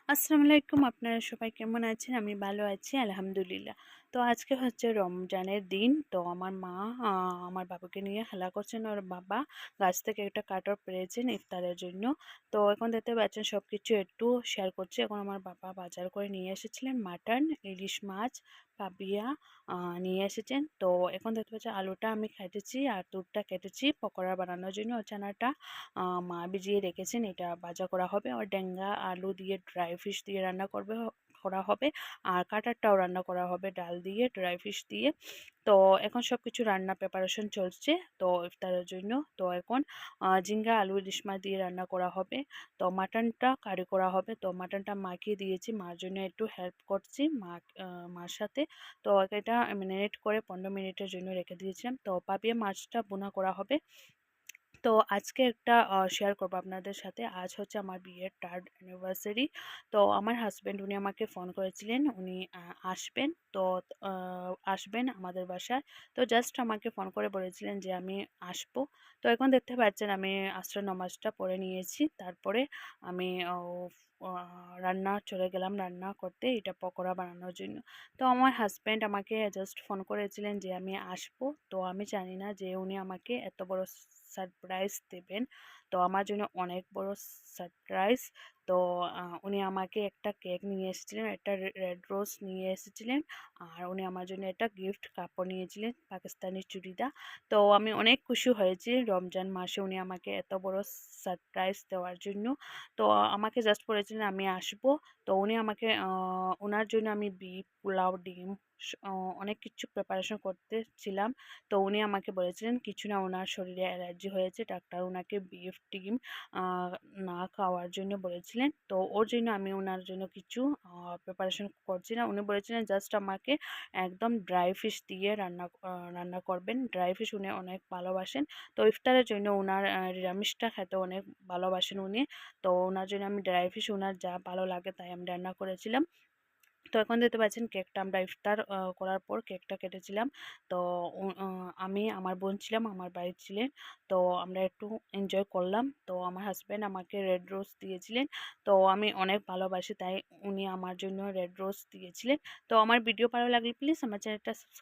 আসসালামু আলাইকুম। আপনারা সবাই কেমন আছেন? আমি ভালো আছি আলহামদুলিল্লাহ। তো আজকে হচ্ছে রমজানের দিন। তো আমার মা আমার বাবাকে নিয়ে খেলা করছেন। ওর বাবা গাছ থেকে একটা কাঁঠাল পেড়েছেন ইফতারের জন্য। তো এখন দেখতে পাচ্ছেন সবকিছু একটু শেয়ার করছি। এখন আমার বাবা বাজার করে নিয়ে এসেছিলেন মাটন, ইলিশ মাছ, পাপিয়া নিয়ে এসেছেন। তো এখন দেখতে পাচ্ছেন আলুটা আমি কেটেছি আর দুধটা কেটেছি পকোড়া বানানোর জন্য। চানাটা মা ভিজিয়ে রেখেছেন, এটা ভাজা করা হবে। আর ডেঙ্গা আলু দিয়ে ড্রাই ফিশ দিয়ে রান্না করা হবে। আর কাটারটাও রান্না করা হবে ডাল দিয়ে ড্রাই ফিশ দিয়ে। তো এখন সবকিছু রান্না প্রিপারেশন চলছে তো ইফতারের জন্য। তো এখন ঝিঙ্গা আলু ইলিশ মাছ দিয়ে রান্না করা হবে। তো মাটনটা কারি করা হবে। তো মাটনটা মাখিয়ে দিয়েছি, মার জন্য একটু হেল্প করছি মার সাথে। তো এটা ম্যারিনেট করে 15 মিনিটের জন্য রেখে দিয়েছিলাম। তো পাপিয়া মাছটা ভুনা করা হবে। তো আজকে একটা শেয়ার করবো আপনাদের সাথে। আজ হচ্ছে আমার বিয়ের 3rd অ্যানিভার্সারি। তো আমার হাজব্যান্ড উনি আমাকে ফোন করেছিলেন, উনি আসবেন। তো আসবেন আমাদের বাসায়। তো জাস্ট আমাকে ফোন করে বলেছিলেন যে আমি আসবো। তো এখন দেখতে পাচ্ছেন আমি আসরের নামাজটা পড়ে নিয়েছি। তারপরে আমি রান্না চলে গেলাম রান্না করতে, এটা পকোড়া বানানোর জন্য। তো আমার হাজব্যান্ড আমাকে জাস্ট ফোন করেছিলেন যে আমি আসবো। তো আমি জানি না যে উনি আমাকে এত বড় সারপ্রাইজ দেবেন। তো আমার জন্য অনেক বড় সারপ্রাইজ। তো উনি আমাকে একটা কেক নিয়ে এসেছিলেন, একটা রেড রোজ নিয়ে এসেছিলেন। আর উনি আমার জন্য একটা গিফট কাপড় নিয়েছিলেন পাকিস্তানি চুড়িদার। তো আমি অনেক খুশি হয়েছি রমজান মাসে উনি আমাকে এত বড় সারপ্রাইজ দেওয়ার জন্য। তো আমাকে জাস্ট বলেছিলেন আমি আসবো। তো উনি আমাকে ওনার জন্য আমি বিফ, পোলাও, ডিম অনেক কিছু প্রিপারেশন করতেছিলাম। তো উনি আমাকে বলেছিলেন কিছু না, ওনার শরীরে অ্যালার্জি হয়েছে, ডাক্তার ওনাকে বিফ, ডিম আহ, না খাওয়ার জন্য বলেছিলেন। তো ওর জন্য আমি ওনার জন্য কিছু প্রিপারেশন করছি না। উনি বলেছিলেন জাস্ট আমাকে একদম ড্রাই ফিশ দিয়ে রান্না করবেন। ড্রাই ফিশ উনি অনেক ভালোবাসেন। তো ইফতারের জন্য ওনার নিরামিষটা খেতে অনেক ভালোবাসেন উনি। তো ওনার জন্য আমি ড্রাই ফিশ ওনার যা ভালো লাগে তাই আমি রান্না করেছিলাম। তো এখন দেখতে পাচ্ছেন কেকটা আমরা ইফতার করার পর কেকটা কেটেছিলাম। তো আমি আমার বোন ছিলাম, আমার ভাই ছিলেন। তো আমরা একটু এনজয় করলাম। তো আমার হাজব্যান্ড আমাকে রেড রোজ দিয়েছিলেন। তো আমি অনেক ভালোবাসি তাই উনি আমার জন্য রেড রোজ দিয়েছিলেন। তো আমার ভিডিও ভালো লাগলে প্লিজ আমার চ্যানেলটা সাবস্ক্রাইব